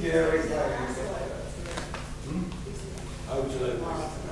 Yeah, exactly. How would you like this?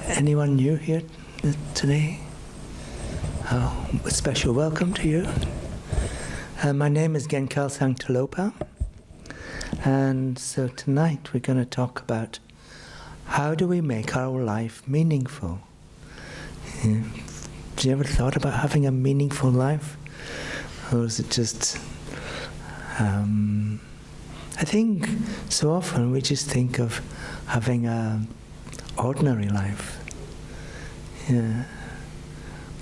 Anyone new here today? Oh, a special welcome to you. My name is Genkal Sangtalopa, and so tonight we're going to talk about how do we make our life meaningful. Have you ever thought about having a meaningful life? Or is it just... I think so often we just think of having an ordinary life. Yeah.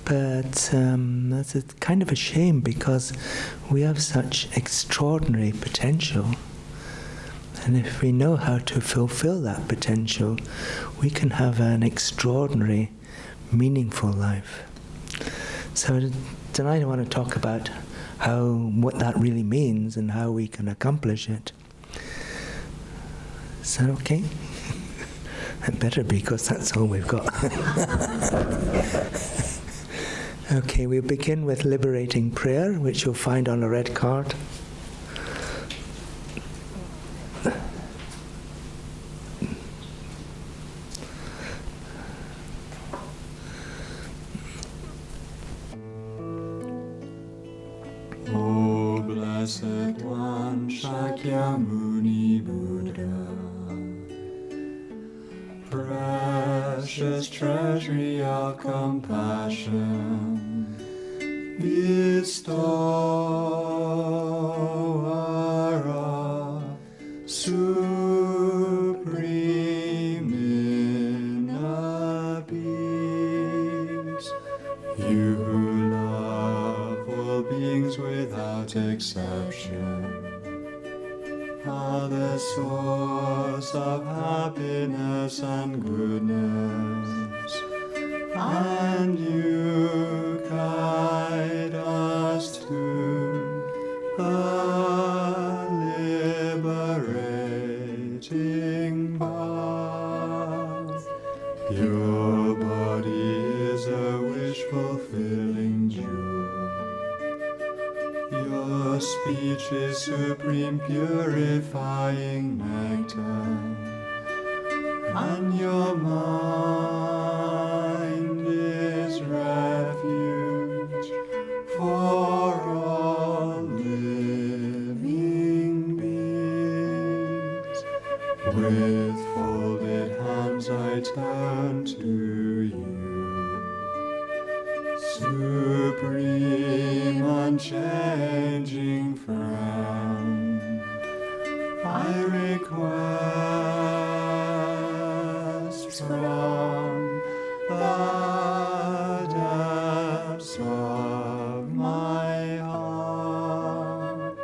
But that's a kind of a shame, because we have such extraordinary potential. And if we know how to fulfill that potential, we can have an extraordinary, meaningful life. So tonight I want to talk about what that really means and how we can accomplish it. Is that okay? It better be, because that's all we've got. Okay, we'll begin with liberating prayer, which you'll find on a red card. O Blessed One, Shakyamuni Buddha, precious treasury of compassion, bestower of supreme inner peace, you who love all beings without exception, are the source of happiness and goodness, and you guide us to the liberating path. Your body is a wish-fulfilling jewel. Your speech is supreme purifying nectar, and your mind is refuge for all living beings. With folded hands I turn to you, supreme unchanging friend. I request from the depths of my heart,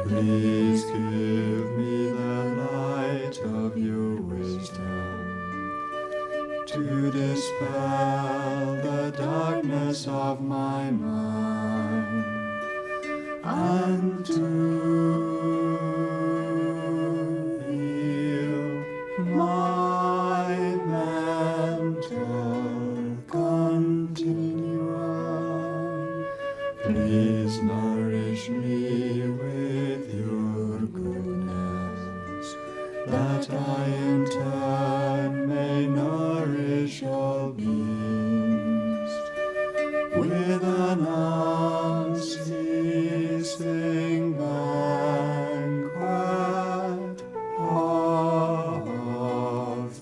please give me the light of your wisdom to dispel the darkness of my mind, and to heal my mental continuum. Please nourish me with your goodness, that I in turn may nourish all beings with an unceasing banquet of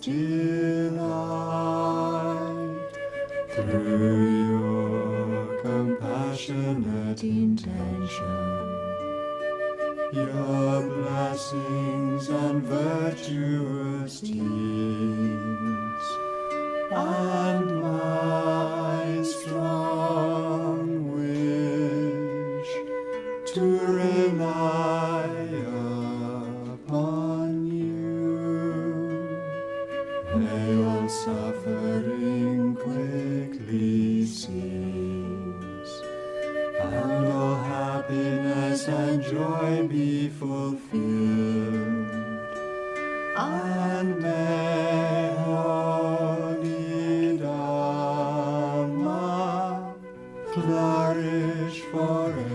delight. Through your compassionate intention, your blessings and virtuous deeds, and my strong wish to rely upon you, may all suffering quickly cease, and all happiness and joy be fulfilled, and may holy Dharma flourish forevermore.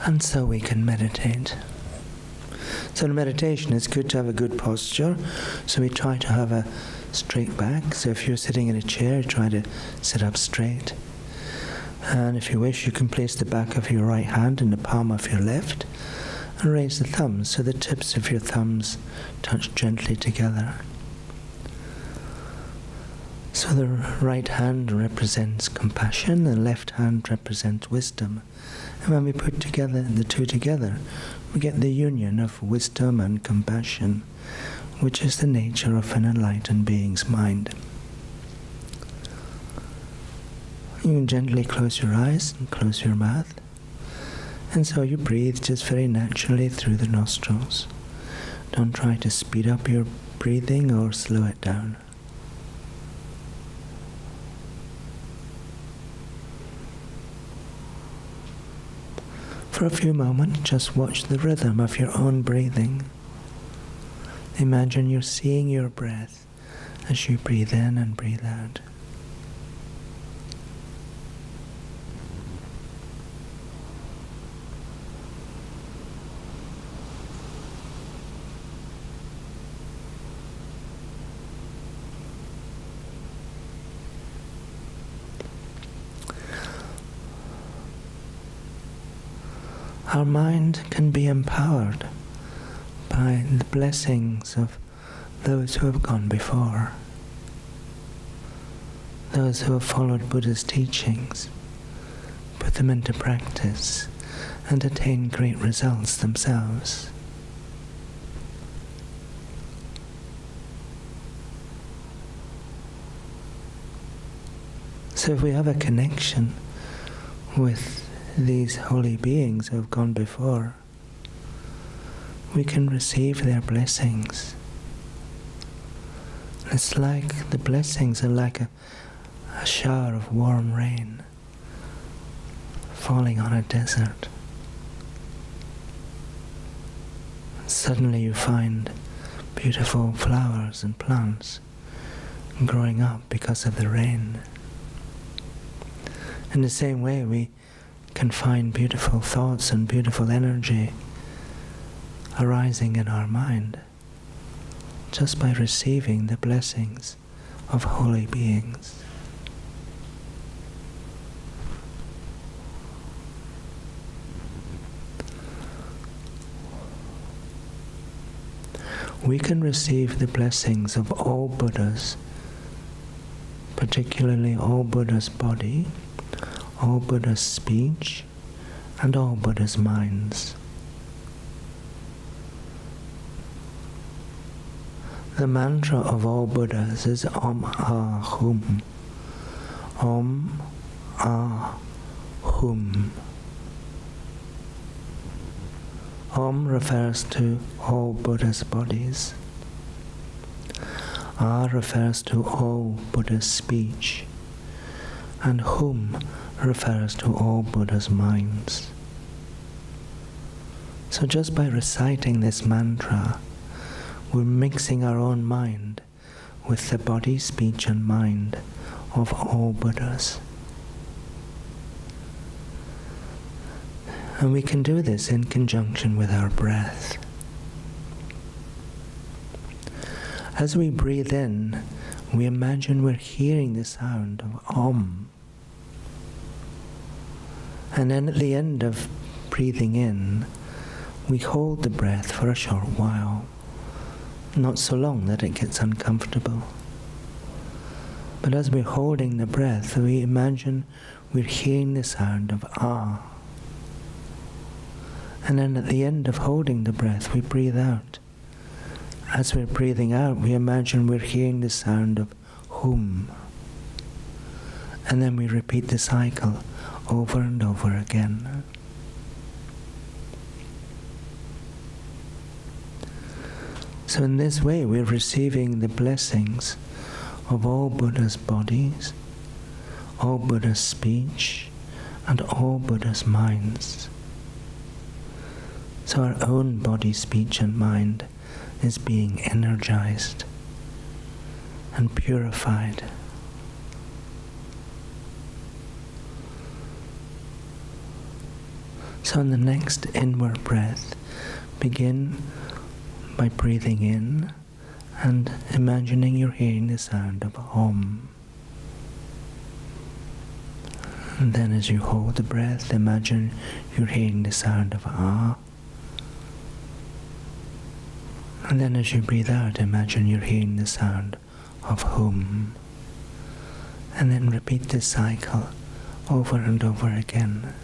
And so we can meditate. So in meditation, it's good to have a good posture. So we try to have a straight back. So if you're sitting in a chair, try to sit up straight. And if you wish, you can place the back of your right hand in the palm of your left and raise the thumbs so the tips of your thumbs touch gently together. So the right hand represents compassion, the left hand represents wisdom. And when we put together the two together, we get the union of wisdom and compassion, which is the nature of an enlightened being's mind. You can gently close your eyes and close your mouth. And so you breathe just very naturally through the nostrils. Don't try to speed up your breathing or slow it down. For a few moments, just watch the rhythm of your own breathing. Imagine you're seeing your breath as you breathe in and breathe out. Our mind can be empowered by the blessings of those who have gone before, those who have followed Buddha's teachings, put them into practice, and attained great results themselves. So if we have a connection with these holy beings who have gone before, we can receive their blessings. It's like the blessings are like a shower of warm rain falling on a desert. Suddenly you find beautiful flowers and plants growing up because of the rain. In the same way, we can find beautiful thoughts and beautiful energy arising in our mind just by receiving the blessings of holy beings. We can receive the blessings of all Buddhas, particularly all Buddha's body, all Buddha's speech, and all Buddha's minds. The mantra of all Buddhas is Om Ah Hum. Om Ah Hum. Om refers to all Buddha's bodies. Ah refers to all Buddha's speech. And Hum refers to all Buddha's minds. So just by reciting this mantra, we're mixing our own mind with the body, speech and mind of all Buddhas. And we can do this in conjunction with our breath. As we breathe in, we imagine we're hearing the sound of Om. And then at the end of breathing in, we hold the breath for a short while, not so long that it gets uncomfortable. But as we're holding the breath, we imagine we're hearing the sound of Ah. And then at the end of holding the breath, we breathe out. As we're breathing out, we imagine we're hearing the sound of Hum. And then we repeat the cycle over and over again. So in this way, we're receiving the blessings of all Buddha's bodies, all Buddha's speech, and all Buddha's minds. So our own body, speech, and mind is being energized and purified. So on the next inward breath, begin by breathing in and imagining you're hearing the sound of Om. And then as you hold the breath, imagine you're hearing the sound of Ah. And then as you breathe out, imagine you're hearing the sound of Hum. And then repeat this cycle over and over again.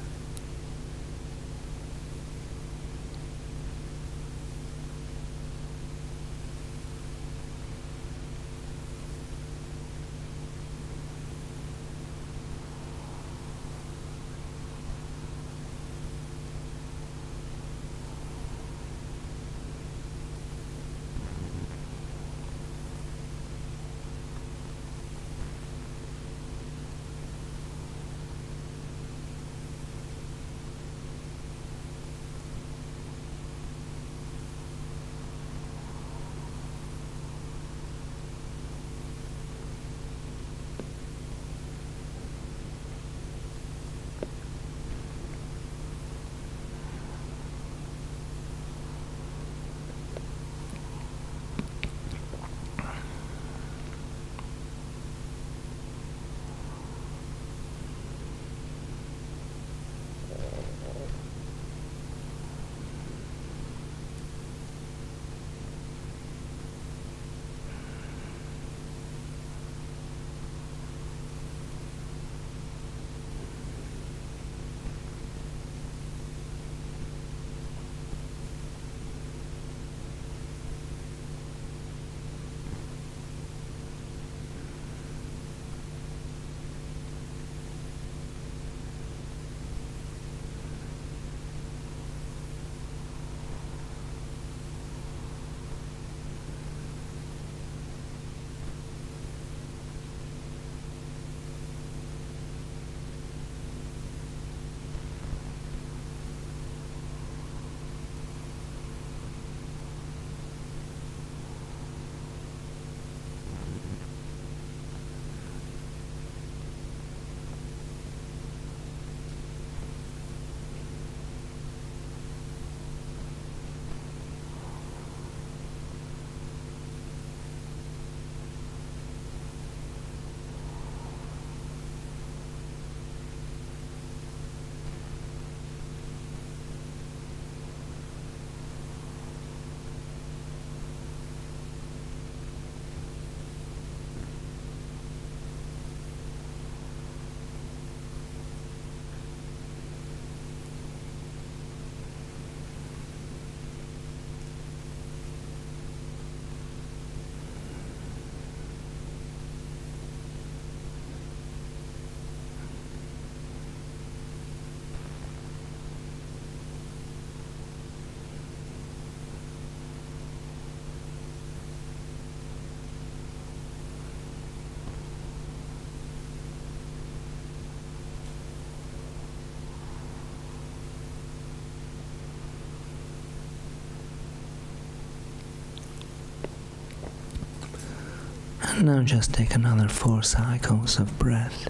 And now just take another 4 cycles of breath.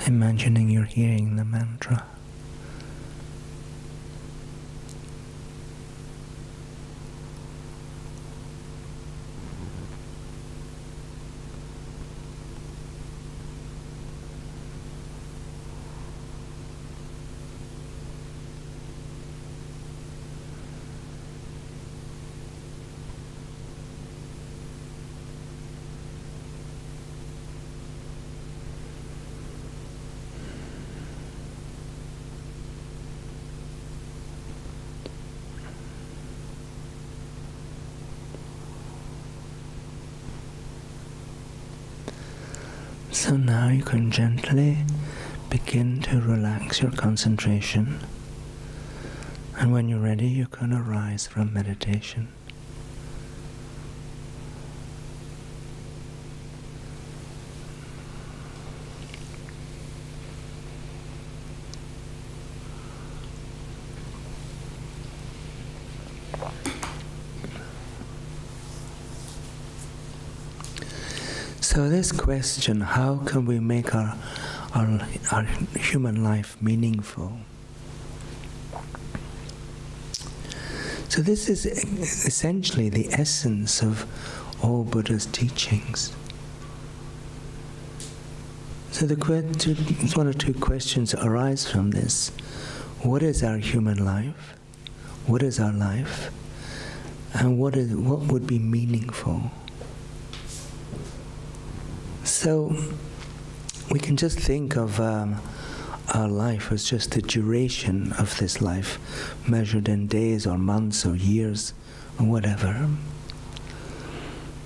Imagining you're hearing the mantra. So now you can gently begin to relax your concentration, and when you're ready you can arise from meditation. So this question, how can we make our our human life meaningful. So this is essentially the essence of all Buddha's teachings. So one or two questions arise from this. What is our human life? What is our life? And what would be meaningful? So we can just think of our life as just the duration of this life, measured in days or months or years or whatever.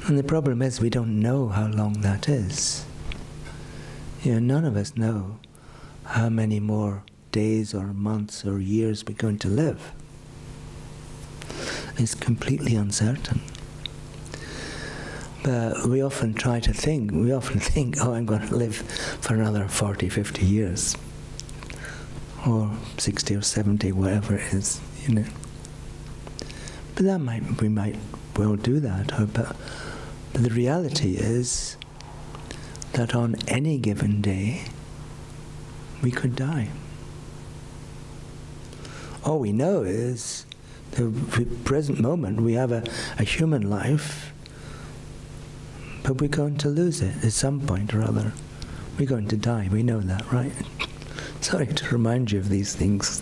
And the problem is we don't know how long that is. None of us know how many more days or months or years we're going to live. It's completely uncertain. But we often think, oh, I'm going to live for another 40, 50 years. Or 60 or 70, whatever it is, But we might well do that. But the reality is that on any given day, we could die. All we know is the present moment we have a human life, but we're going to lose it at some point or other. We're going to die. We know that, right? Sorry to remind you of these things.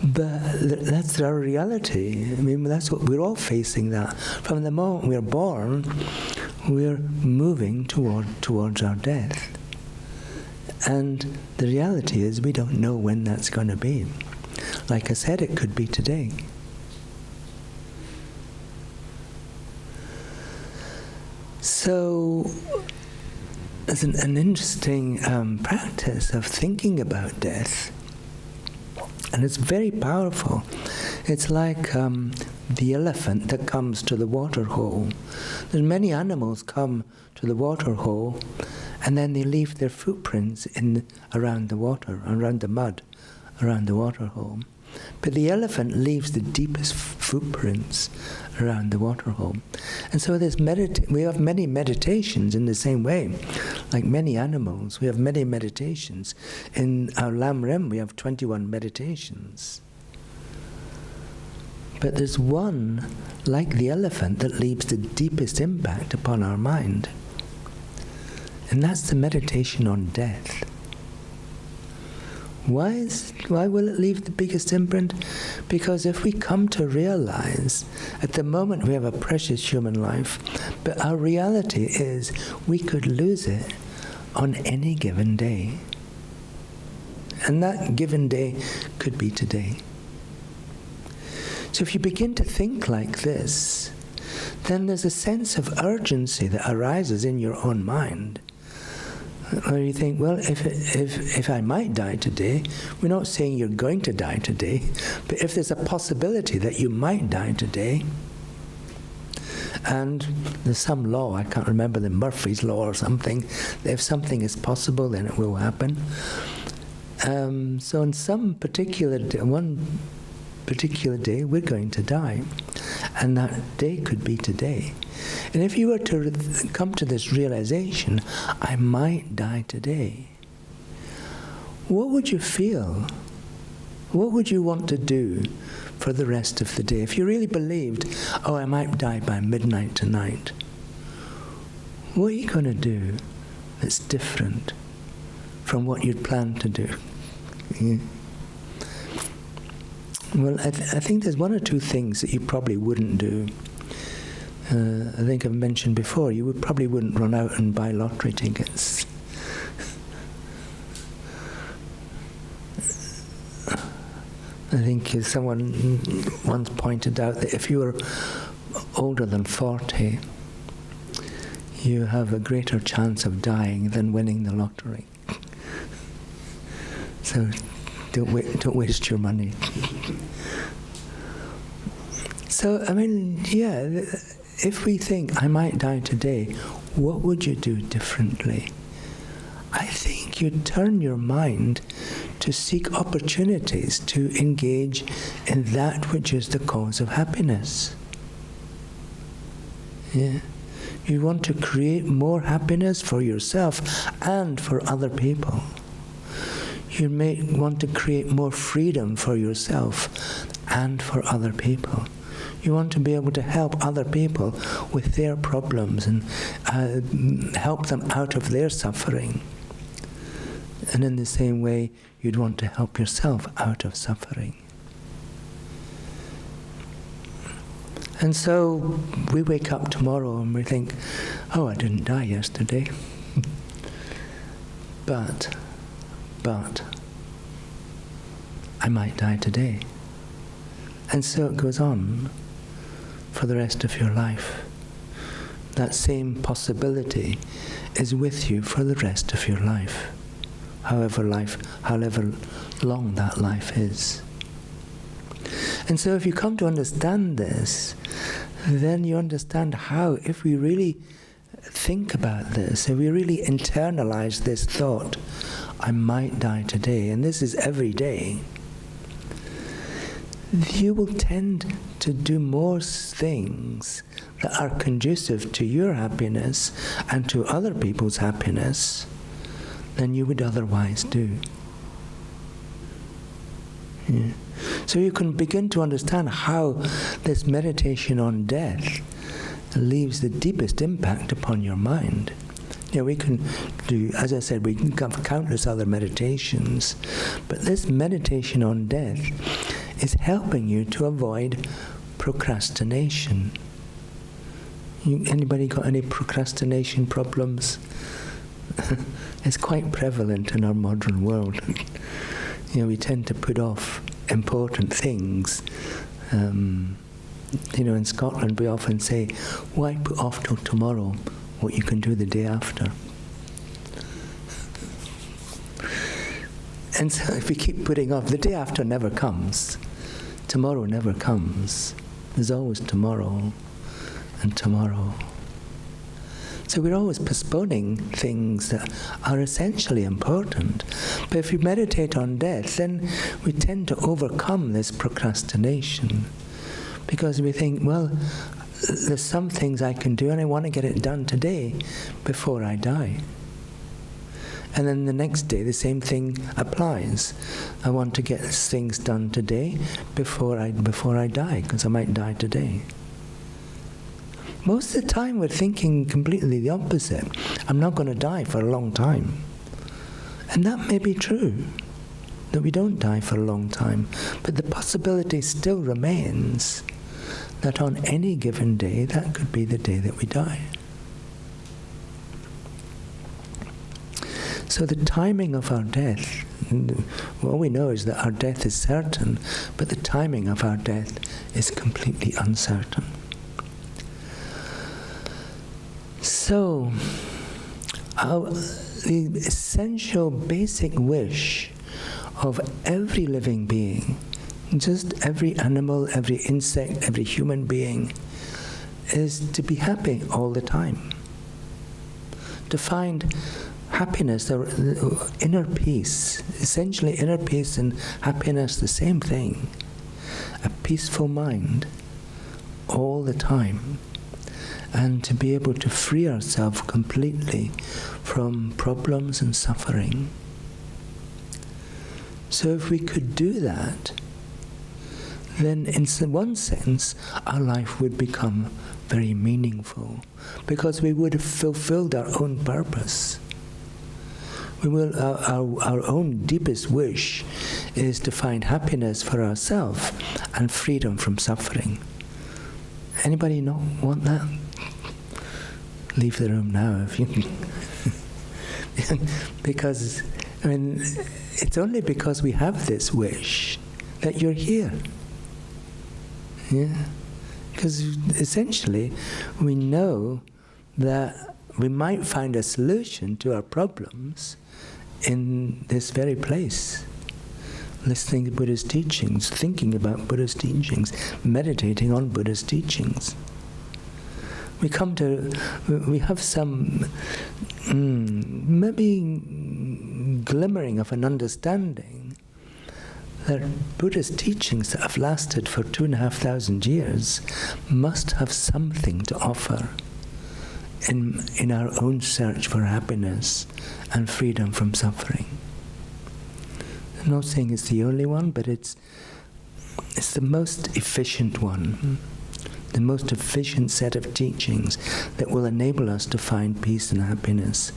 But that's our reality. That's what we're all facing. That from the moment we're born, we're moving towards our death. And the reality is we don't know when that's going to be. Like I said, it could be today. So it's an interesting practice of thinking about death. And it's very powerful. It's like the elephant that comes to the water hole. There's many animals come to the water hole, and then they leave their footprints around the water, around the mud, around the water hole. But the elephant leaves the deepest footprints around the water hole. And so we have many meditations in the same way. Like many animals, we have many meditations. In our Lam Rim, we have 21 meditations. But there's one, like the elephant, that leaves the deepest impact upon our mind. And that's the meditation on death. Why will it leave the biggest imprint? Because if we come to realize, at the moment we have a precious human life, but our reality is we could lose it on any given day. And that given day could be today. So if you begin to think like this, then there's a sense of urgency that arises in your own mind. Or you think, well, if I might die today, we're not saying you're going to die today, but if there's a possibility that you might die today, and there's some law, I can't remember, the Murphy's Law or something, if something is possible, then it will happen. So on some particular day, one particular day, we're going to die. And that day could be today. And if you were to come to this realization, I might die today, what would you feel? What would you want to do for the rest of the day? If you really believed, oh, I might die by midnight tonight, what are you going to do that's different from what you'd planned to do? Well, I think there's one or two things that you probably wouldn't do. I think I've mentioned before, you probably wouldn't run out and buy lottery tickets. I think someone once pointed out that if you were older than 40, you have a greater chance of dying than winning the lottery. So don't waste your money. So, if we think, I might die today, what would you do differently? I think you'd turn your mind to seek opportunities to engage in that which is the cause of happiness. Yeah. You want to create more happiness for yourself and for other people. You may want to create more freedom for yourself and for other people. You want to be able to help other people with their problems and help them out of their suffering. And in the same way, you'd want to help yourself out of suffering. And so we wake up tomorrow and we think, oh, I didn't die yesterday. but I might die today. And so it goes on for the rest of your life. That same possibility is with you for the rest of your life, however long that life is. And so if you come to understand this, then you understand how, if we really think about this, if we really internalize this thought, I might die today, and this is every day, you will tend to do more things that are conducive to your happiness and to other people's happiness than you would otherwise do. Yeah. So you can begin to understand how this meditation on death leaves the deepest impact upon your mind. We can do, as I said, we can have countless other meditations, but this meditation on death is helping you to avoid procrastination. Anybody got any procrastination problems? It's quite prevalent in our modern world. We tend to put off important things. In Scotland we often say, why put off till tomorrow what you can do the day after? And so if we keep putting off, the day after never comes. Tomorrow never comes. There's always tomorrow and tomorrow. So we're always postponing things that are essentially important. But if we meditate on death, then we tend to overcome this procrastination. Because we think, well, there's some things I can do and I want to get it done today before I die. And then the next day the same thing applies. I want to get things done today before I die, because I might die today. Most of the time we're thinking completely the opposite. I'm not going to die for a long time. And that may be true, that we don't die for a long time, but the possibility still remains that on any given day, that could be the day that we die. So the timing of our death, all we know is that our death is certain, but the timing of our death is completely uncertain. So, the essential basic wish of every living being, just every animal, every insect, every human being, is to be happy all the time. To find happiness, or inner peace, essentially inner peace and happiness, the same thing. A peaceful mind all the time. And to be able to free ourselves completely from problems and suffering. So if we could do that, then in one sense our life would become very meaningful, because we would have fulfilled our own purpose. Our own deepest wish is to find happiness for ourselves and freedom from suffering. Anybody not want that? Leave the room now if you because, it's only because we have this wish that you're here. Yeah? Because essentially we know that we might find a solution to our problems in this very place. Listening to Buddha's teachings, thinking about Buddha's teachings, meditating on Buddha's teachings. We have some maybe glimmering of an understanding that Buddha's teachings that have lasted for 2,500 years must have something to offer in our own search for happiness and freedom from suffering. I'm not saying it's the only one, but it's the most efficient one, the most efficient set of teachings that will enable us to find peace and happiness.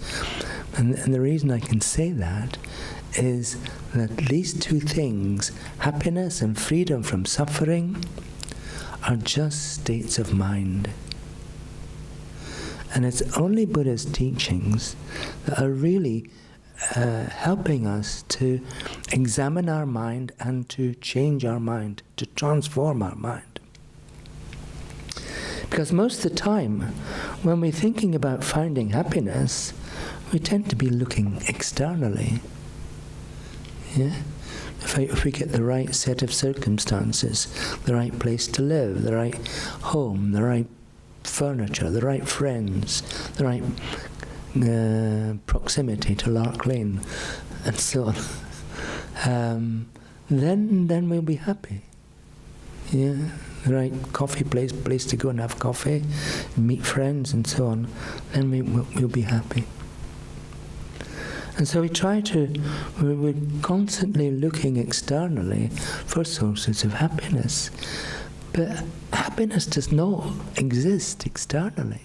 And the reason I can say that is that these two things, happiness and freedom from suffering, are just states of mind. And it's only Buddha's teachings that are really helping us to examine our mind and to change our mind, to transform our mind. Because most of the time, when we're thinking about finding happiness, we tend to be looking externally. Yeah? If we get the right set of circumstances, the right place to live, the right home, the right furniture, the right friends, the right proximity to Lark Lane, and so on, then we'll be happy. Yeah, the right coffee place to go and have coffee, meet friends, and so on. Then we'll be happy. And so we're constantly looking externally for sources of happiness. But happiness does not exist externally.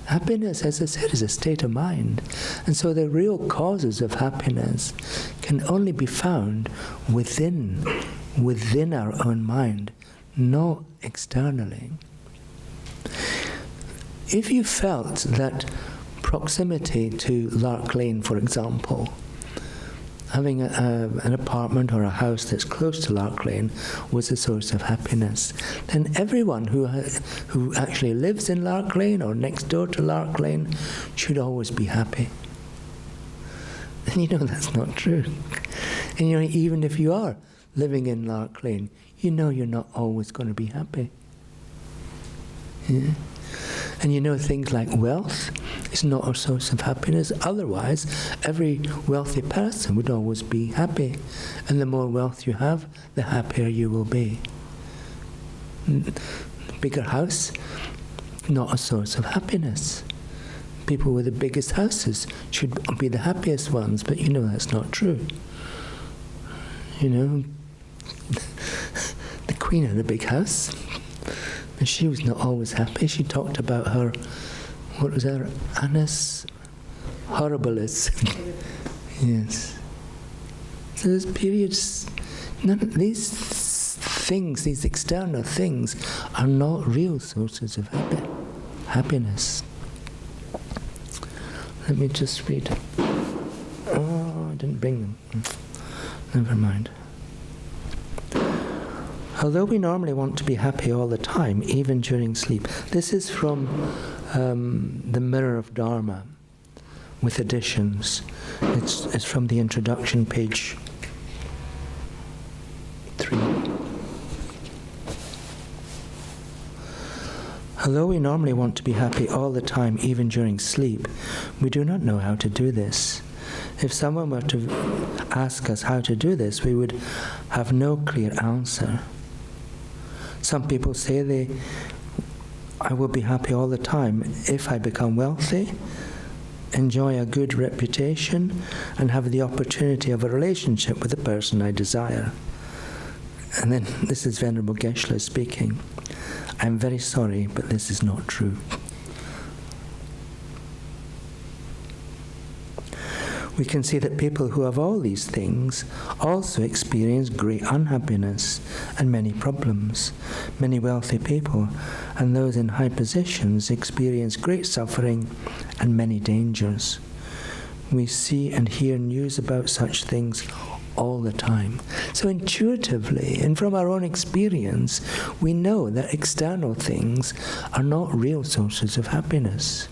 Happiness, as I said, is a state of mind. And so the real causes of happiness can only be found within our own mind, not externally. If you felt that proximity to Lark Lane, for example, having an apartment or a house that's close to Lark Lane was a source of happiness, then everyone who actually lives in Lark Lane or next door to Lark Lane should always be happy. And you know that's not true. And you know, even if you are living in Lark Lane, you know you're not always going to be happy. Yeah? And you know things like wealth is not a source of happiness. Otherwise, every wealthy person would always be happy. And the more wealth you have, the happier you will be. Bigger house, not a source of happiness. People with the biggest houses should be the happiest ones, but you know that's not true. You know, the Queen had a big house. And she was not always happy. She talked about her, what was her, Annus Horribilis. Yes. So there's periods, none of these things, these external things, are not real sources of happiness. Let me just read. Oh, I didn't bring them. Never mind. Although we normally want to be happy all the time, even during sleep. This is from The Mirror of Dharma, with additions. It's from the introduction, page 3. Although we normally want to be happy all the time, even during sleep, we do not know how to do this. If someone were to ask us how to do this, we would have no clear answer. Some people say I will be happy all the time if I become wealthy, enjoy a good reputation, and have the opportunity of a relationship with the person I desire. And then, this is Venerable Geshe speaking. I'm very sorry, but this is not true. We can see that people who have all these things also experience great unhappiness and many problems. Many wealthy people and those in high positions experience great suffering and many dangers. We see and hear news about such things all the time. So intuitively and from our own experience, we know that external things are not real sources of happiness.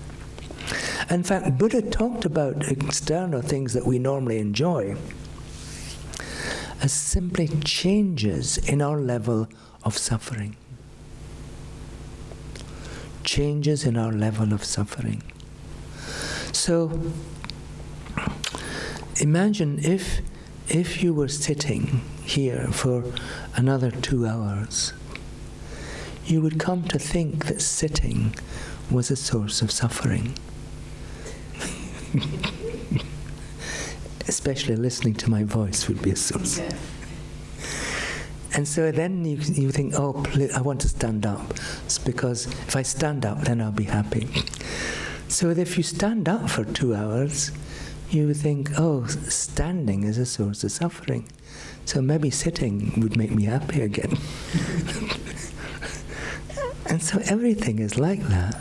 In fact, Buddha talked about external things that we normally enjoy as simply changes in our level of suffering. Changes in our level of suffering. So, imagine if you were sitting here for another 2 hours, you would come to think that sitting was a source of suffering. Especially listening to my voice would be a source. Yeah. And so then you think, oh, I want to stand up. It's because if I stand up, then I'll be happy. So if you stand up for 2 hours, you would think, oh, standing is a source of suffering. So maybe sitting would make me happy again. And so everything is like that.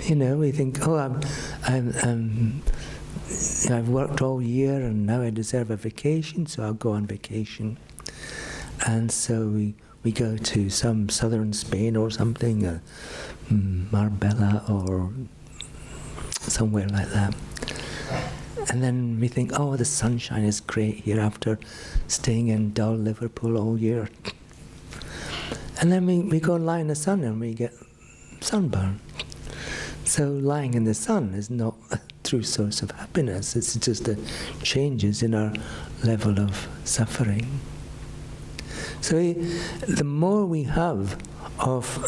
You know, we think, oh, I've worked all year and now I deserve a vacation, so I'll go on vacation. And so we go to some southern Spain or something, Marbella or somewhere like that. And then we think, oh, the sunshine is great here after staying in dull Liverpool all year. And then we go and lie in the sun and we get sunburn. So lying in the sun is not a true source of happiness. It's just the changes in our level of suffering. So the more we have of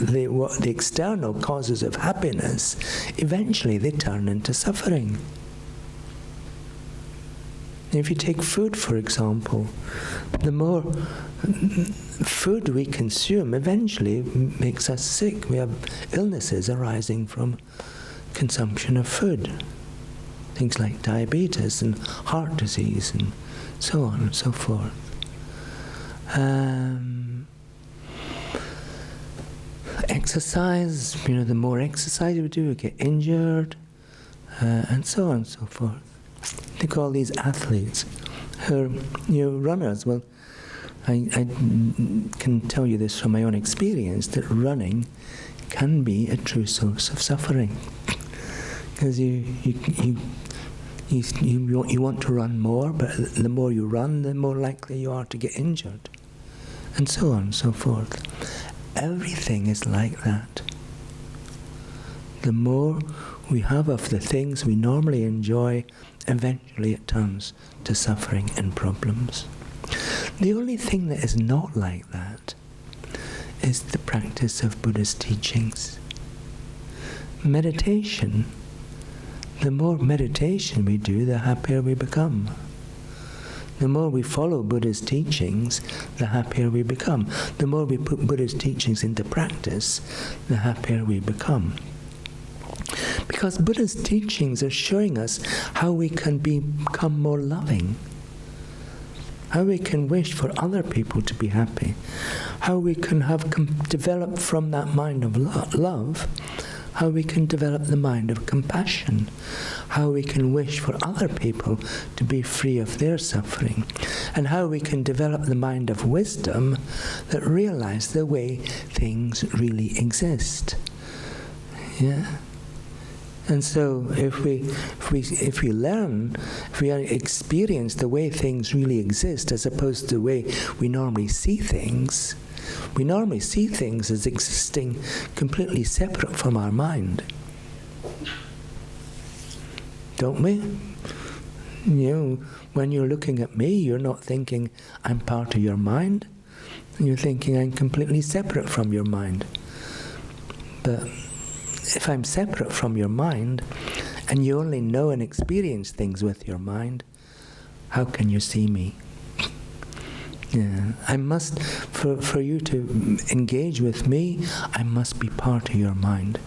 the external causes of happiness, eventually they turn into suffering. If you take food, for example, the more food we consume eventually makes us sick. We have illnesses arising from consumption of food. Things like diabetes and heart disease and so on and so forth. Exercise, the more exercise we do, we get injured, and so on and so forth. Think all these athletes who are runners. Well, I can tell you this from my own experience, that running can be a true source of suffering. Because you want to run more, but the more you run, the more likely you are to get injured. And so on and so forth. Everything is like that. The more we have of the things we normally enjoy, eventually it turns to suffering and problems. The only thing that is not like that is the practice of Buddha's teachings. Meditation, the more meditation we do, the happier we become. The more we follow Buddha's teachings, the happier we become. The more we put Buddha's teachings into practice, the happier we become. Because Buddha's teachings are showing us how we can become more loving, how we can wish for other people to be happy, how we can have developed from that mind of love, how we can develop the mind of compassion, how we can wish for other people to be free of their suffering, and how we can develop the mind of wisdom that realize the way things really exist. Yeah? And so if we experience the way things really exist as opposed to the way we normally see things, we normally see things as existing completely separate from our mind. Don't we? When you're looking at me, you're not thinking, I'm part of your mind. You're thinking, I'm completely separate from your mind. But if I'm separate from your mind, and you only know and experience things with your mind, how can you see me? Yeah, I must, for you to engage with me, I must be part of your mind.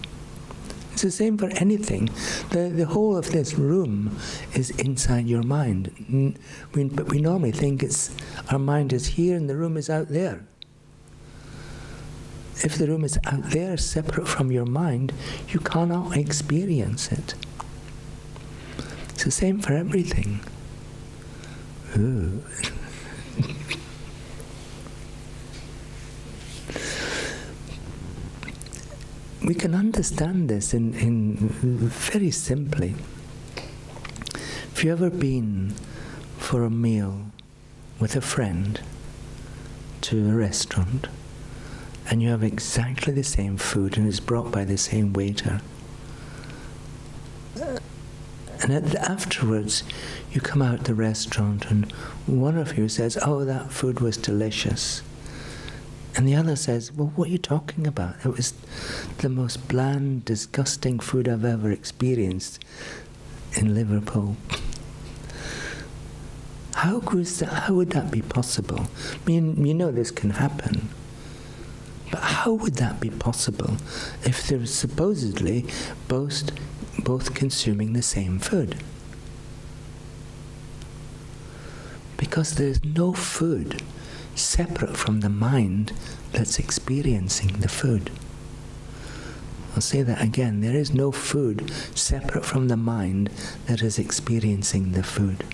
It's the same for anything. The whole of this room is inside your mind. But we normally think our mind is here and the room is out there. If the room is out there, separate from your mind, you cannot experience it. It's the same for everything. Ooh. We can understand this in very simply. If you've ever been for a meal with a friend to a restaurant, and you have exactly the same food and it's brought by the same waiter, and afterwards you come out the restaurant and one of you says, oh, that food was delicious, And the other says, well, what are you talking about? It was the most bland, disgusting food I've ever experienced in Liverpool. How would that be possible? I mean, you know this can happen. But how would that be possible if they're supposedly both consuming the same food? Because there's no food separate from the mind that's experiencing the food. I'll say that again. There is no food separate from the mind that is experiencing the food.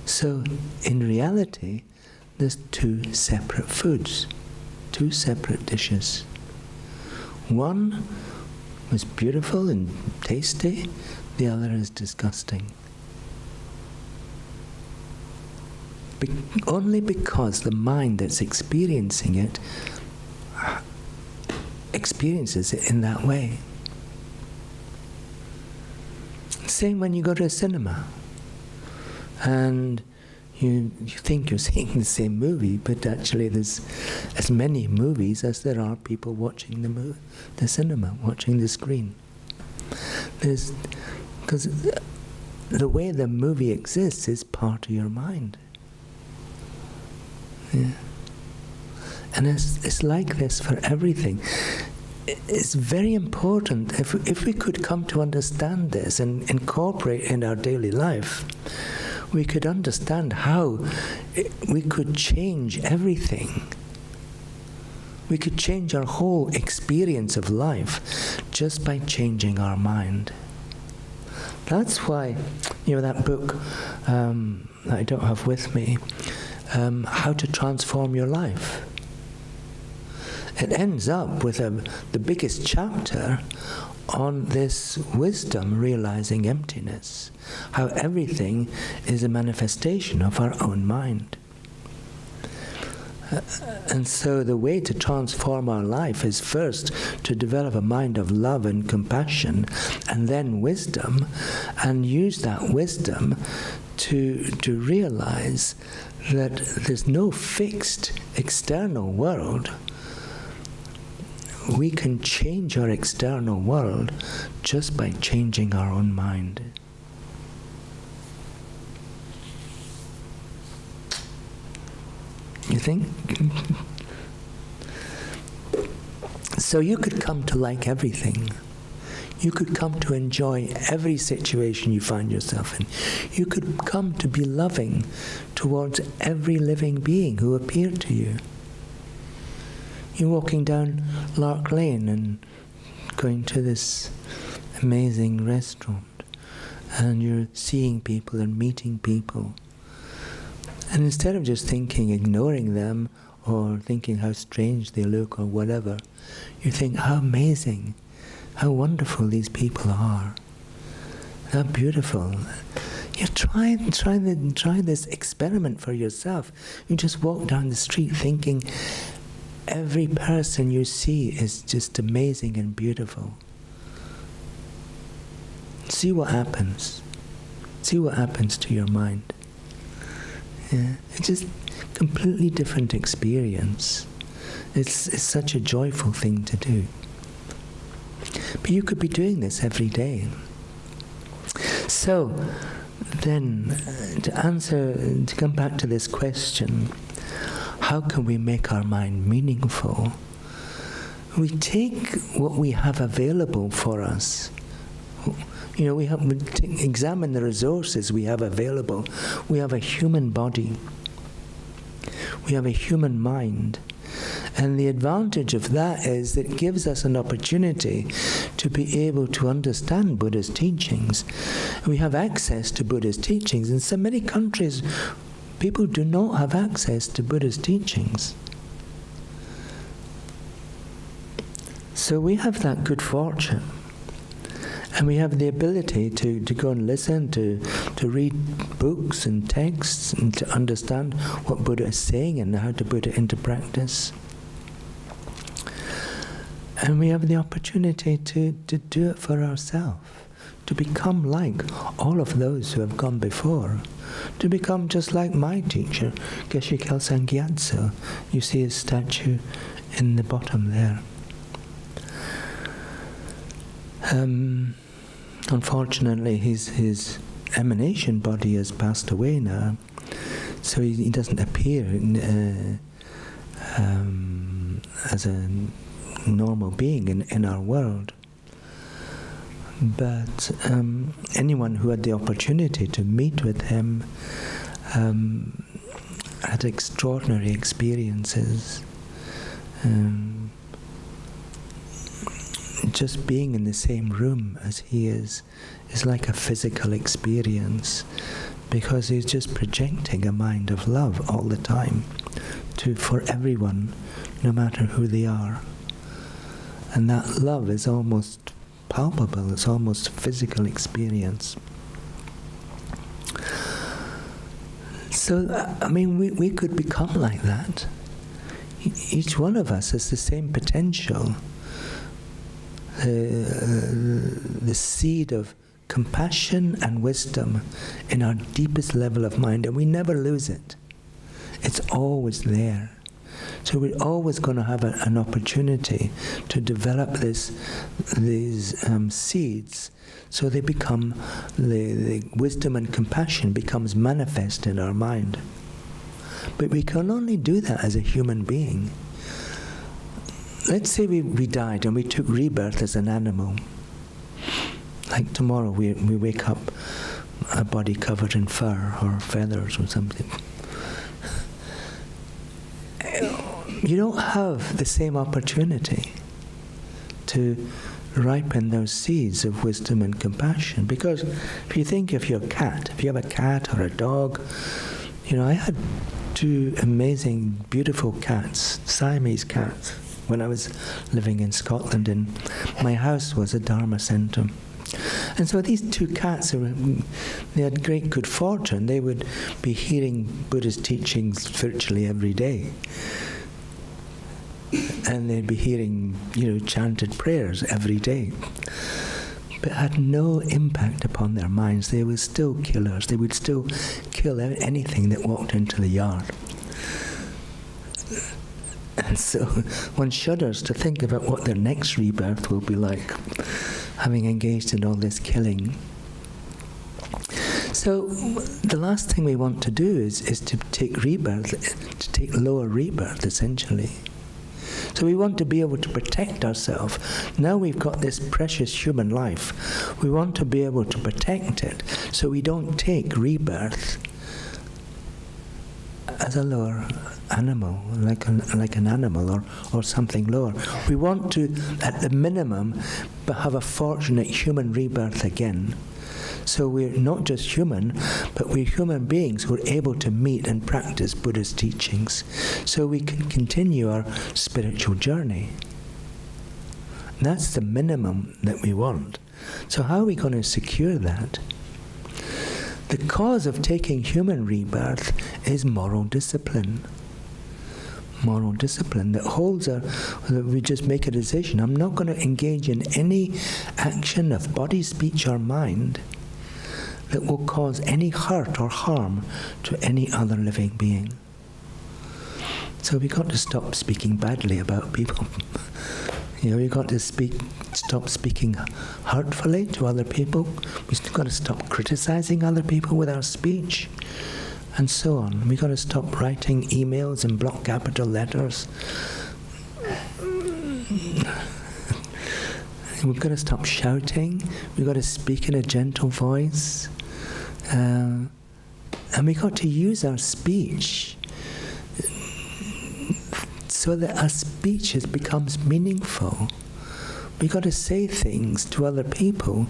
So, in reality, there's two separate foods, two separate dishes. One was beautiful and tasty, the other is disgusting. Only because the mind that's experiencing it experiences it in that way. Same when you go to a cinema and you think you're seeing the same movie, but actually there's as many movies as there are people watching the cinema, watching the screen. Because the way the movie exists is part of your mind. Yeah. And it's like this for everything. It's very important if we could come to understand this and incorporate in our daily life, we could understand how we could change everything. We could change our whole experience of life just by changing our mind. That's why, that book that I don't have with me, How to Transform Your Life. It ends up with the biggest chapter on this wisdom, realizing emptiness, how everything is a manifestation of our own mind. And so the way to transform our life is first to develop a mind of love and compassion, and then wisdom, and use that wisdom to realize that there's no fixed external world. We can change our external world just by changing our own mind. You think? So you could come to like everything. You could come to enjoy every situation you find yourself in. You could come to be loving towards every living being who appeared to you. You're walking down Lark Lane and going to this amazing restaurant, and you're seeing people and meeting people. And instead of just ignoring them, or thinking how strange they look or whatever, you think how amazing, how wonderful these people are, how beautiful. You try this experiment for yourself. You just walk down the street thinking every person you see is just amazing and beautiful. See what happens. See what happens to your mind. Yeah, it's just completely different experience. It's such a joyful thing to do. But you could be doing this every day. So, then, to come back to this question, how can we make our mind meaningful? We take what we have available for us. We examine the resources we have available. We have a human body. We have a human mind. And the advantage of that is that it gives us an opportunity to be able to understand Buddha's teachings. We have access to Buddha's teachings. In so many countries, people do not have access to Buddha's teachings. So we have that good fortune. And we have the ability to go and listen, to read books and texts, and to understand what Buddha is saying and how to put it into practice. And we have the opportunity to do it for ourselves, to become like all of those who have gone before, to become just like my teacher, Geshe Kelsang Gyatso. You see his statue in the bottom there. Unfortunately, his emanation body has passed away now, so he doesn't appear as a normal being in our world. But anyone who had the opportunity to meet with him had extraordinary experiences. Just being in the same room as he is like a physical experience, because he's just projecting a mind of love all the time for everyone, no matter who they are. And that love is almost palpable, it's almost a physical experience. So, I mean, we could become like that. Each one of us has the same potential. The seed of compassion and wisdom in our deepest level of mind, and we never lose it. It's always there. So we're always going to have an opportunity to develop these seeds, so they become, the wisdom and compassion becomes manifest in our mind. But we can only do that as a human being. Let's say we died and we took rebirth as an animal. Like tomorrow we wake up, a body covered in fur or feathers or something. You don't have the same opportunity to ripen those seeds of wisdom and compassion. Because if you think of your cat, if you have a cat or a dog, I had 2 amazing, beautiful cats, Siamese cats, when I was living in Scotland, and my house was a Dharma centre. And so these 2 cats, they had great good fortune. They would be hearing Buddhist teachings virtually every day. And they'd be hearing, chanted prayers every day. But it had no impact upon their minds. They were still killers. They would still kill anything that walked into the yard. And so one shudders to think about what their next rebirth will be like, having engaged in all this killing. So the last thing we want to do is to take rebirth, to take lower rebirth, essentially. So we want to be able to protect ourselves. Now we've got this precious human life. We want to be able to protect it so we don't take rebirth as a lower animal, like an animal or something lower. We want to, at the minimum, have a fortunate human rebirth again. So we're not just human, but we're human beings who are able to meet and practice Buddha's teachings, so we can continue our spiritual journey. That's the minimum that we want. So how are we going to secure that? The cause of taking human rebirth is moral discipline. Moral discipline that holds that we just make a decision. I'm not going to engage in any action of body, speech, or mind that will cause any hurt or harm to any other living being. So we've got to stop speaking badly about people. We've got to stop speaking hurtfully to other people. We've got to stop criticizing other people with our speech, and so on. We've got to stop writing emails in block capital letters. We've got to stop shouting. We've got to speak in a gentle voice. And we've got to use our speech so that our speech becomes meaningful. We've got to say things to other people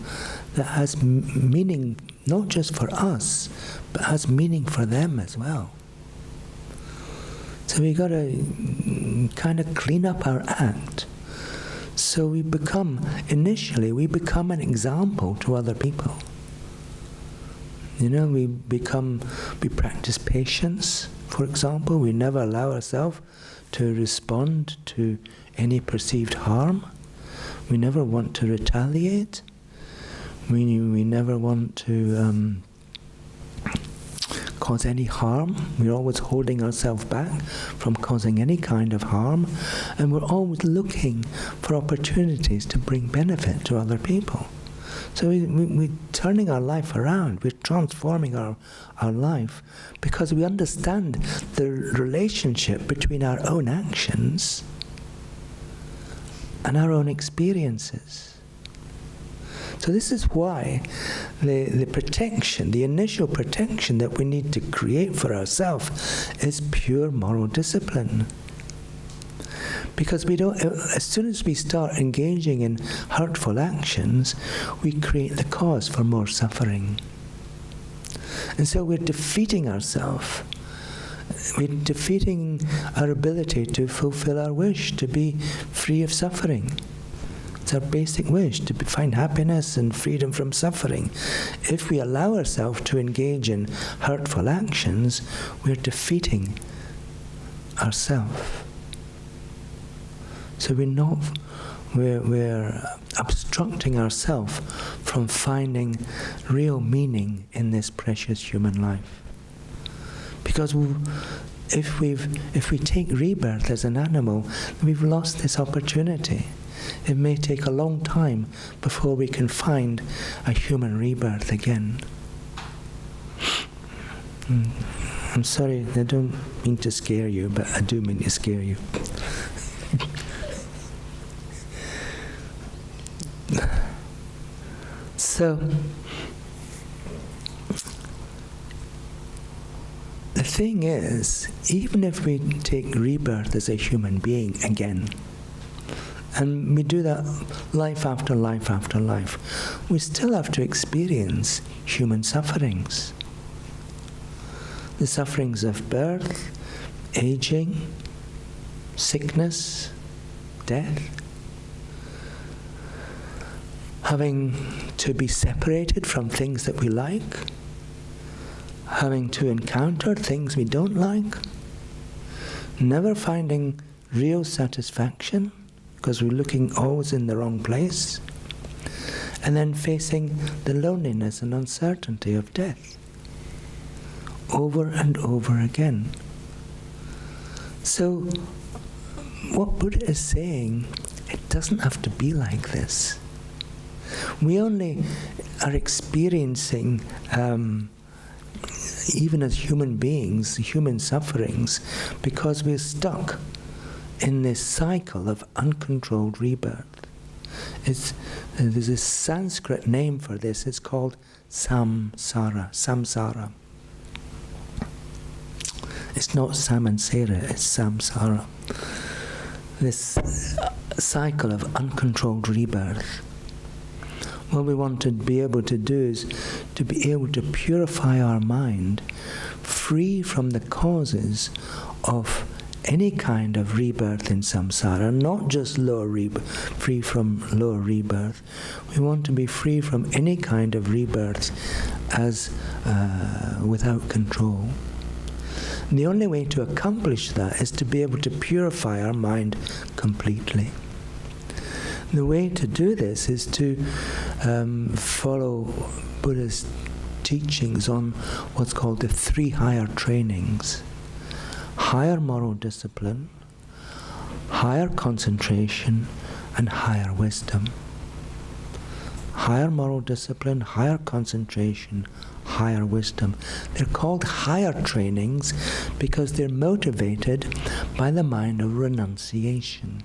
that has meaning not just for us, but has meaning for them as well. So we've got to kind of clean up our act. So we become an example to other people. We practice patience, for example. We never allow ourselves to respond to any perceived harm. We never want to retaliate. We never want to cause any harm. We're always holding ourselves back from causing any kind of harm, and we're always looking for opportunities to bring benefit to other people. So we're turning our life around. We're transforming our life because we understand the relationship between our own actions and our own experiences. So this is why the protection, the initial protection that we need to create for ourselves is pure moral discipline. Because we don't, as soon as we start engaging in hurtful actions, we create the cause for more suffering. And so we're defeating ourselves. We're defeating our ability to fulfill our wish, to be free of suffering. It's our basic wish, to find happiness and freedom from suffering. If we allow ourselves to engage in hurtful actions, we're defeating ourselves. So we're obstructing ourselves from finding real meaning in this precious human life. Because if we take rebirth as an animal, we've lost this opportunity. It may take a long time before we can find a human rebirth again. I'm sorry, I don't mean to scare you, but I do mean to scare you. So, the thing is, even if we take rebirth as a human being again, and we do that life after life after life, we still have to experience human sufferings. The sufferings of birth, aging, sickness, death, having to be separated from things that we like, having to encounter things we don't like, never finding real satisfaction because we're looking always in the wrong place, and then facing the loneliness and uncertainty of death over and over again. So what Buddha is saying, it doesn't have to be like this. We only are experiencing, even as human beings, human sufferings, because we're stuck in this cycle of uncontrolled rebirth. There's a Sanskrit name for this. It's called samsara. It's not samansara, it's samsara. This cycle of uncontrolled rebirth. What we want to be able to do is to be able to purify our mind free from the causes of any kind of rebirth in samsara, not just free from lower rebirth. We want to be free from any kind of rebirth as without control. And the only way to accomplish that is to be able to purify our mind completely. The way to do this is to follow Buddha's teachings on what's called the 3 higher trainings. Higher moral discipline, higher concentration, and higher wisdom. Higher moral discipline, higher concentration, higher wisdom. They're called higher trainings because they're motivated by the mind of renunciation.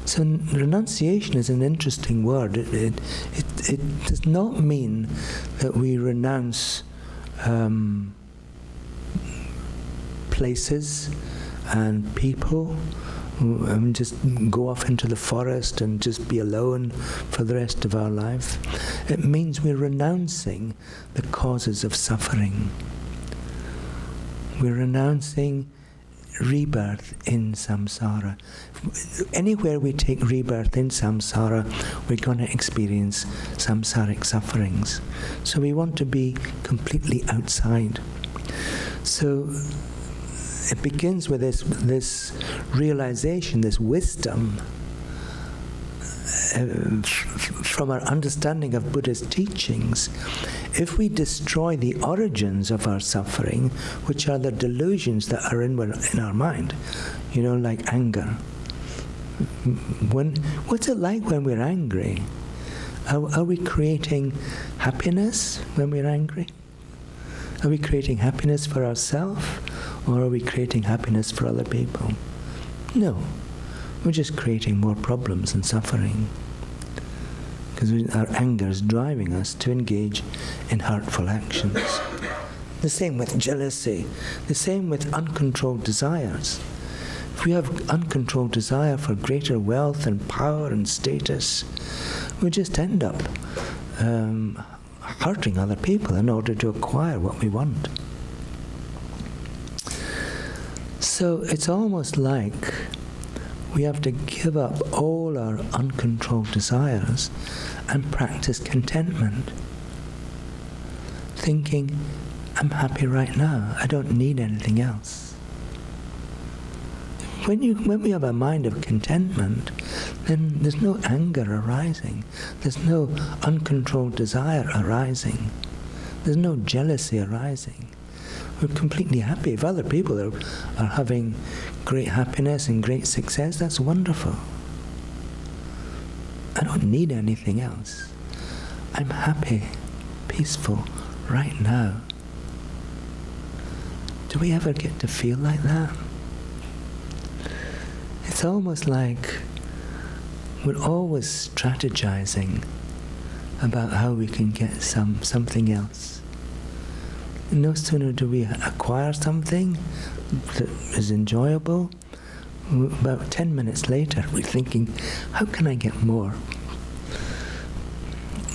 So renunciation is an interesting word. It does not mean that we renounce places and people and just go off into the forest and just be alone for the rest of our life. It means we're renouncing the causes of suffering. We're renouncing rebirth in samsara. Anywhere we take rebirth in samsara, we're going to experience samsaric sufferings. So we want to be completely outside. So it begins with this realization, this wisdom, from our understanding of Buddhist teachings, if we destroy the origins of our suffering, which are the delusions that are in our mind, like anger. What's it like when we're angry? Are we creating happiness when we're angry? Are we creating happiness for ourselves, or are we creating happiness for other people? No. We're just creating more problems and suffering, because our anger is driving us to engage in hurtful actions. The same with jealousy, the same with uncontrolled desires. If we have uncontrolled desire for greater wealth and power and status, we just end up hurting other people in order to acquire what we want. So it's almost like we have to give up all our uncontrolled desires and practice contentment, thinking, I'm happy right now, I don't need anything else. When we have a mind of contentment, then there's no anger arising, there's no uncontrolled desire arising, there's no jealousy arising. We're completely happy. If other people are having great happiness and great success, that's wonderful. I don't need anything else. I'm happy, peaceful, right now. Do we ever get to feel like that? It's almost like we're always strategizing about how we can get something else. No sooner do we acquire something that is enjoyable, about 10 minutes later we're thinking, how can I get more?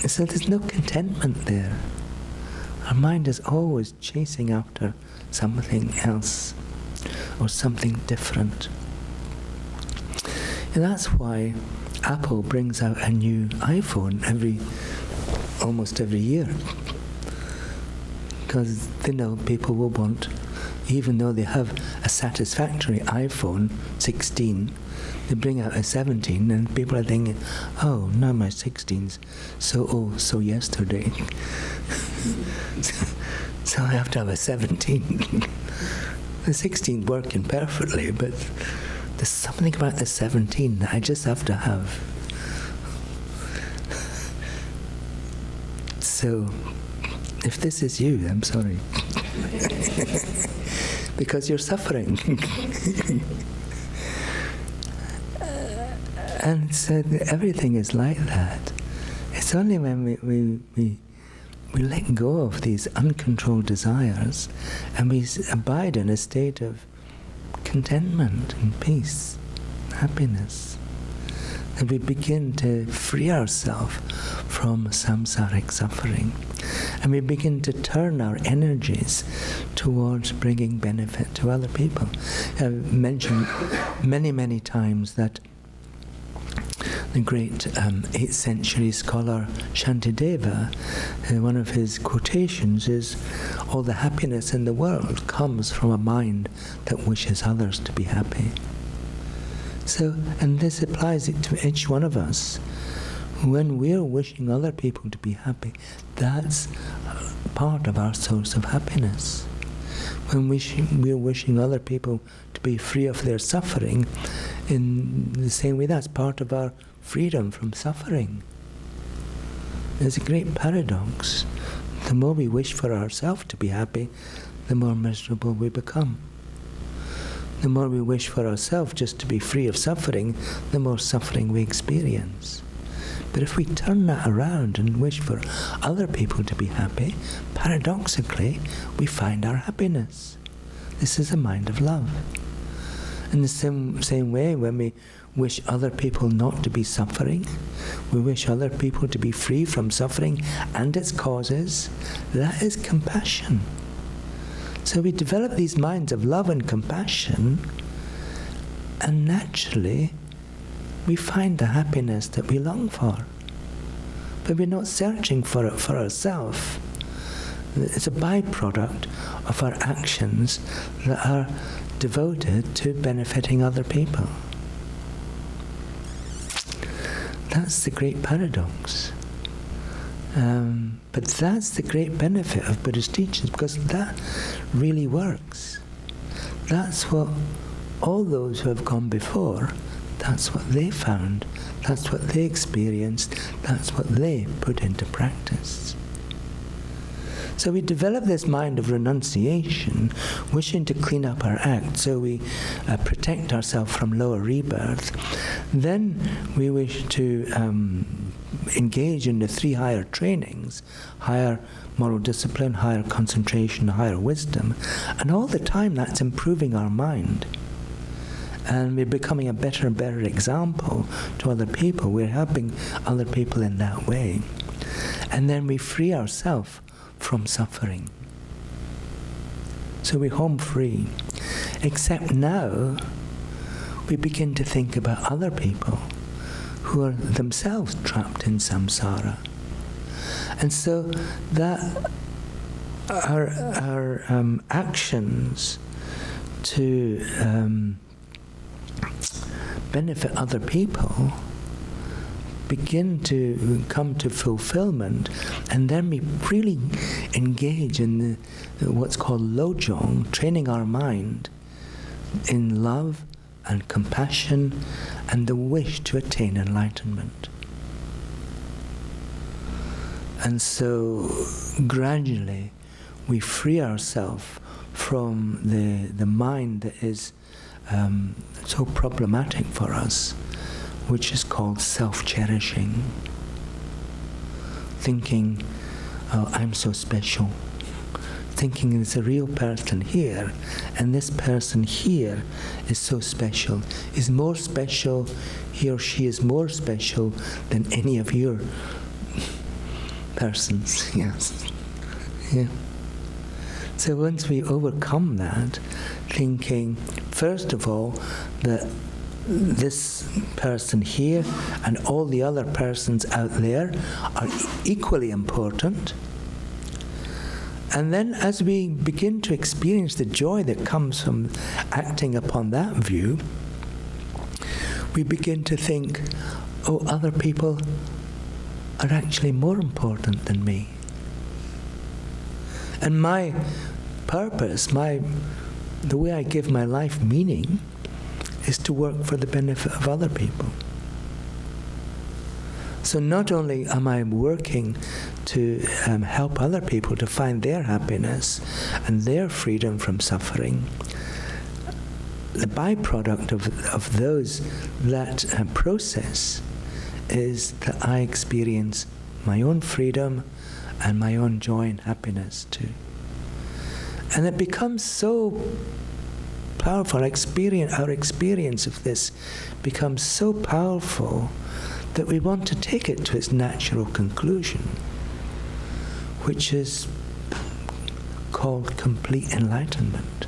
So there's no contentment there. Our mind is always chasing after something else or something different. And that's why Apple brings out a new iPhone almost every year. Because they know people will want, even though they have a satisfactory iPhone 16, they bring out a 17 and people are thinking, oh, now my 16's so yesterday. So I have to have a 17. The 16's working perfectly, but there's something about the 17 that I just have to have. So, if this is you, I'm sorry. Because you're suffering. And so everything is like that. It's only when we let go of these uncontrolled desires and we abide in a state of contentment and peace, happiness, that we begin to free ourselves from samsaric suffering. And we begin to turn our energies towards bringing benefit to other people. I've mentioned many, many times that the great 8th century scholar Shantideva, one of his quotations is, all the happiness in the world comes from a mind that wishes others to be happy. So, and this applies it to each one of us. When we're wishing other people to be happy, that's part of our source of happiness. When we're wishing other people to be free of their suffering, in the same way, that's part of our freedom from suffering. There's a great paradox. The more we wish for ourselves to be happy, the more miserable we become. The more we wish for ourselves just to be free of suffering, the more suffering we experience. But if we turn that around and wish for other people to be happy, paradoxically, we find our happiness. This is a mind of love. In the same way, when we wish other people not to be suffering, we wish other people to be free from suffering and its causes, that is compassion. So we develop these minds of love and compassion, and naturally we find the happiness that we long for. But we're not searching for it for ourselves. It's a byproduct of our actions that are devoted to benefiting other people. that's the great paradox. But that's the great benefit of Buddhist teachings, because that really works. That's what all those who have gone before, that's what they found, that's what they experienced, that's what they put into practice. So we develop this mind of renunciation, wishing to clean up our act so we protect ourselves from lower rebirth. Then we wish to engage in the 3 higher trainings, higher moral discipline, higher concentration, higher wisdom. And all the time that's improving our mind. And we're becoming a better and better example to other people. We're helping other people in that way. And then we free ourselves from suffering. So we're home free. Except now, we begin to think about other people who are themselves trapped in samsara. And so that our actions to benefit other people begin to come to fulfillment, and then we really engage in what's called lojong, training our mind in love and compassion and the wish to attain enlightenment. And so gradually we free ourselves from the mind that is so problematic for us, which is called self-cherishing. Thinking, oh, I'm so special. Thinking there's a real person here, and this person here is so special, is more special, he or she is more special than any of your persons. Yes. Yeah. So once we overcome that, thinking, first of all, that this person here and all the other persons out there are equally important. And then as we begin to experience the joy that comes from acting upon that view, we begin to think, oh, other people are actually more important than me. And my purpose, the way I give my life meaning, is to work for the benefit of other people. So not only am I working to help other people to find their happiness and their freedom from suffering, the byproduct of that process is that I experience my own freedom and my own joy and happiness too. And it becomes so powerful. Our experience of this becomes so powerful that we want to take it to its natural conclusion, which is called complete enlightenment.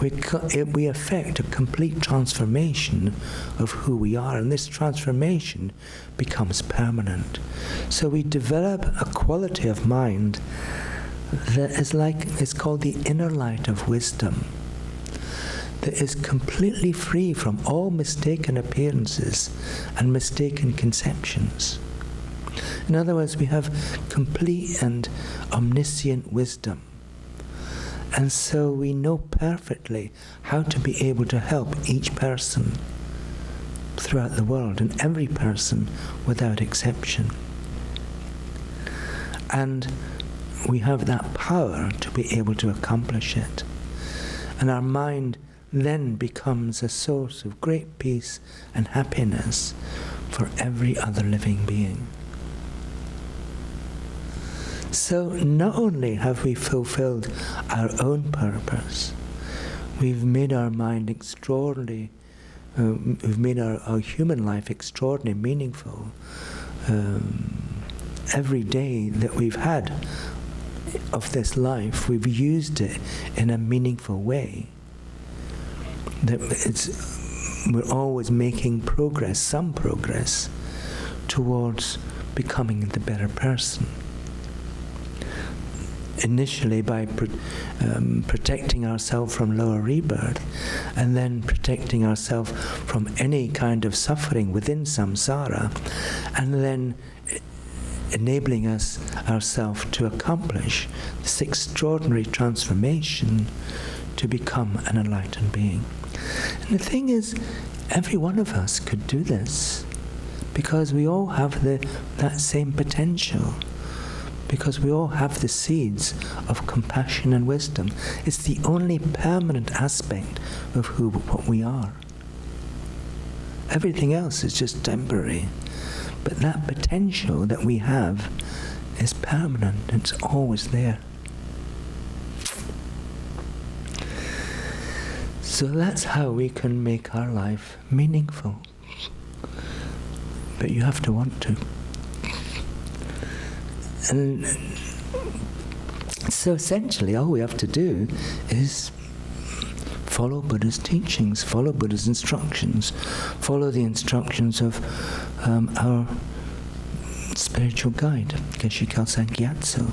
We effect a complete transformation of who we are, and this transformation becomes permanent. So we develop a quality of mind that is called the inner light of wisdom, that is completely free from all mistaken appearances and mistaken conceptions. In other words, we have complete and omniscient wisdom. And so we know perfectly how to be able to help each person throughout the world, and every person without exception. And we have that power to be able to accomplish it. And our mind then becomes a source of great peace and happiness for every other living being. So not only have we fulfilled our own purpose, we've made our mind extraordinarily, we've made our human life extraordinarily meaningful. Every day that we've had of this life, we've used it in a meaningful way. We're always making progress, some progress, towards becoming the better person. initially by protecting ourselves from lower rebirth, and then protecting ourselves from any kind of suffering within samsara, and then enabling ourselves to accomplish this extraordinary transformation to become an enlightened being. And the thing is, every one of us could do this, because we all have that same potential, because we all have the seeds of compassion and wisdom. It's the only permanent aspect of what we are. Everything else is just temporary. But that potential that we have is permanent. It's always there. So that's how we can make our life meaningful. But you have to want to. And so essentially all we have to do is follow Buddha's teachings, follow Buddha's instructions, follow the instructions of our spiritual guide, Geshe Kelsang Gyatso,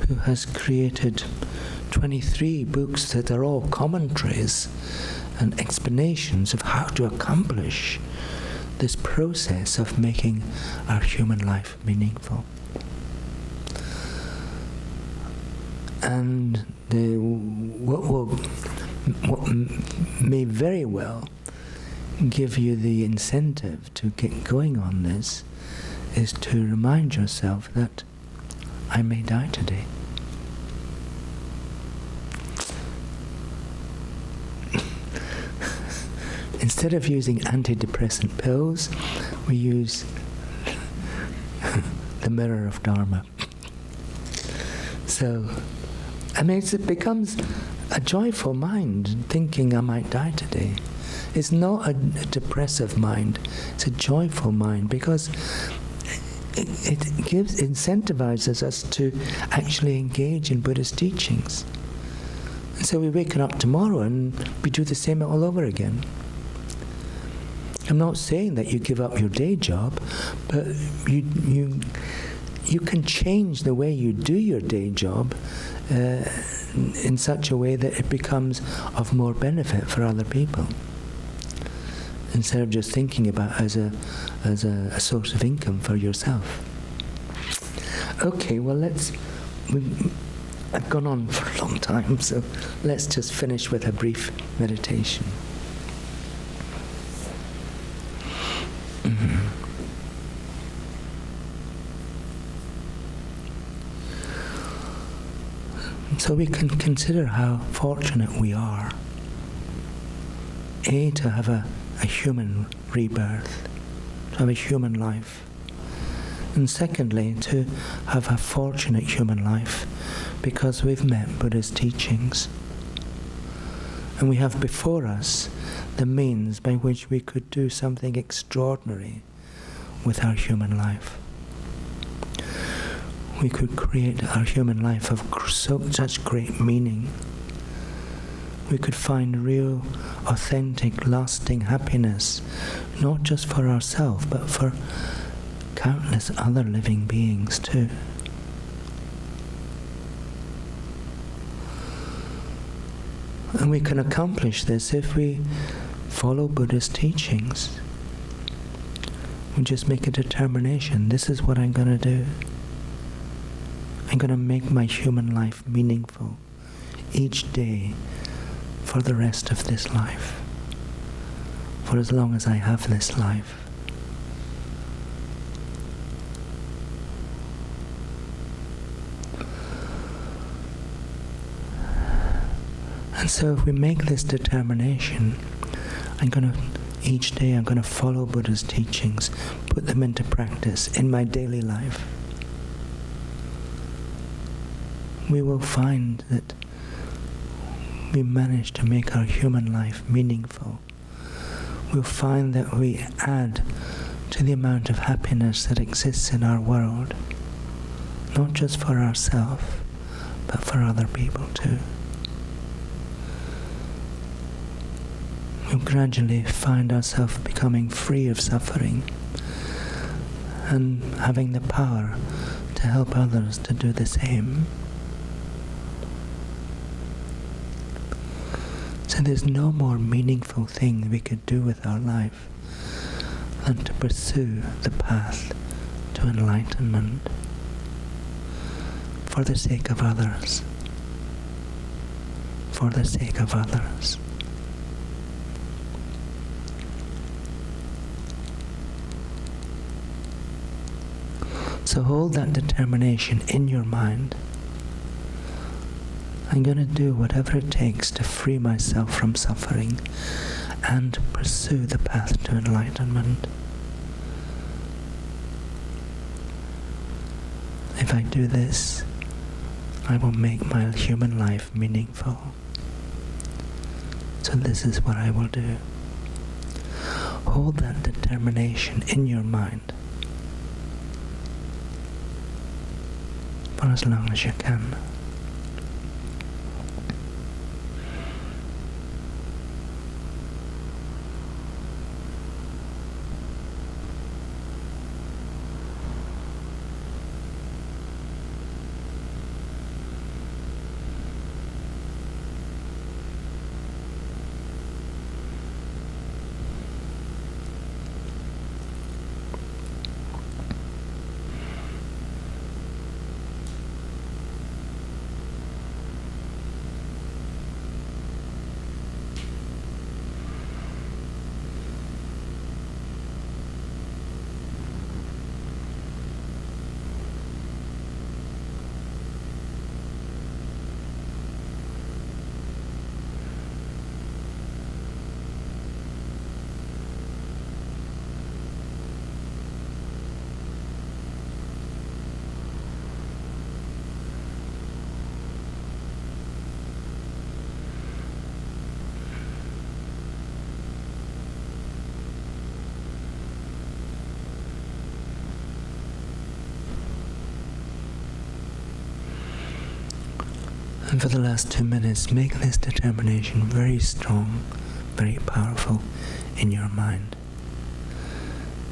who has created 23 books that are all commentaries and explanations of how to accomplish this process of making our human life meaningful. And what may very well give you the incentive to get going on this is to remind yourself that I may die today. Instead of using antidepressant pills, we use the mirror of Dharma. So, it becomes a joyful mind thinking I might die today. It's not a depressive mind, it's a joyful mind, because it incentivizes us to actually engage in Buddhist teachings. And so we wake up tomorrow and we do the same all over again. I'm not saying that you give up your day job, but you can change the way you do your day job in such a way that it becomes of more benefit for other people, instead of just thinking about it as a source of income for yourself. Okay, well I've gone on for a long time, so let's just finish with a brief meditation. So we can consider how fortunate we are, A, to have a human rebirth, to have a human life, and secondly, to have a fortunate human life because we've met Buddha's teachings. And we have before us the means by which we could do something extraordinary with our human life. We could create our human life of such great meaning. We could find real, authentic, lasting happiness, not just for ourselves, but for countless other living beings too. And we can accomplish this if we follow Buddha's teachings. We just make a determination, this is what I'm going to do. I'm going to make my human life meaningful each day for the rest of this life, for as long as I have this life. And so if we make this determination, each day I'm going to follow Buddha's teachings, put them into practice in my daily life. We will find that we manage to make our human life meaningful. We'll find that we add to the amount of happiness that exists in our world, not just for ourselves, but for other people too. We'll gradually find ourselves becoming free of suffering and having the power to help others to do the same. So there's no more meaningful thing we could do with our life than to pursue the path to enlightenment for the sake of others. For the sake of others. So hold that determination in your mind. I'm going to do whatever it takes to free myself from suffering and pursue the path to enlightenment. If I do this, I will make my human life meaningful. So this is what I will do. Hold that determination in your mind for as long as you can. And for the last 2 minutes, make this determination very strong, very powerful in your mind.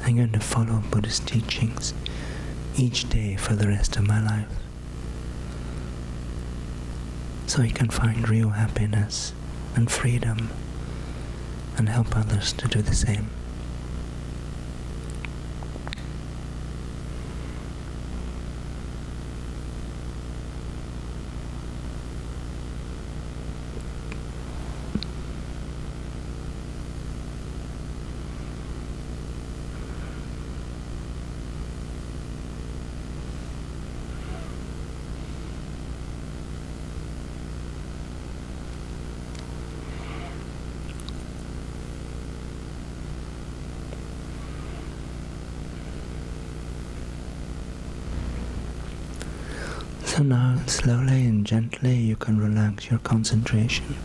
I'm going to follow Buddhist teachings each day for the rest of my life, so I can find real happiness and freedom and help others to do the same. So now, slowly and gently, you can relax your concentration.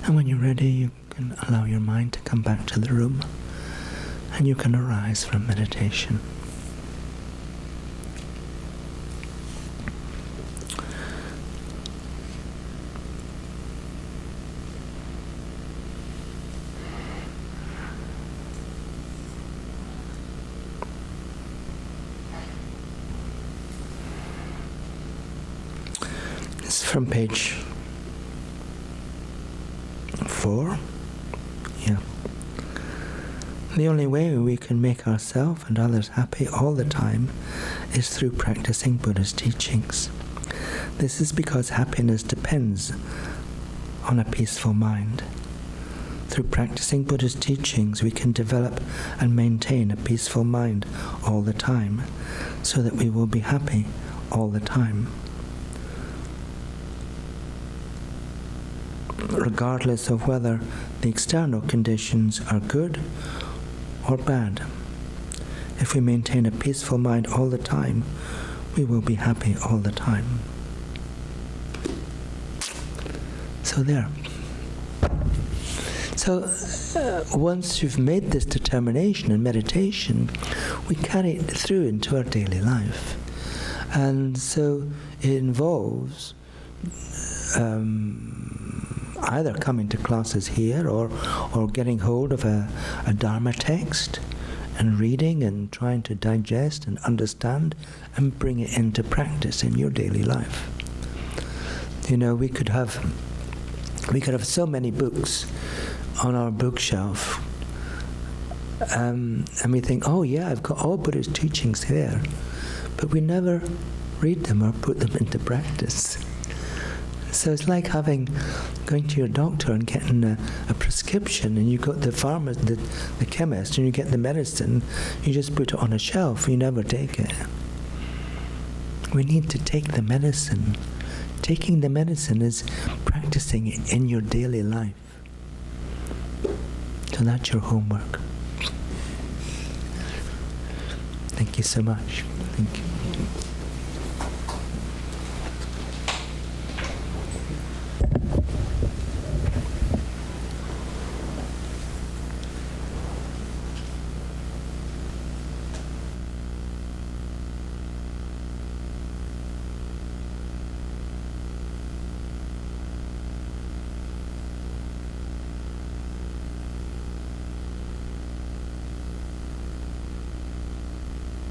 And when you're ready, you can allow your mind to come back to the room, and you can arise from meditation. From page 4. Yeah. The only way we can make ourselves and others happy all the time is through practicing Buddha's teachings. This is because happiness depends on a peaceful mind. Through practicing Buddha's teachings, we can develop and maintain a peaceful mind all the time, so that we will be happy all the time, regardless of whether the external conditions are good or bad. If we maintain a peaceful mind all the time, we will be happy all the time. So there. So once you've made this determination in meditation, we carry it through into our daily life. And so it involves either coming to classes here or getting hold of a Dharma text and reading and trying to digest and understand and bring it into practice in your daily life. You know, we could have We could have so many books on our bookshelf, and we think, oh yeah, I've got all Buddha's teachings here, but we never read them or put them into practice. So it's like going to your doctor and getting a prescription, and you got the the chemist, and you get the medicine, you just put it on a shelf, you never take it. We need to take the medicine. Taking the medicine is practicing it in your daily life. So that's your homework. Thank you so much. Thank you.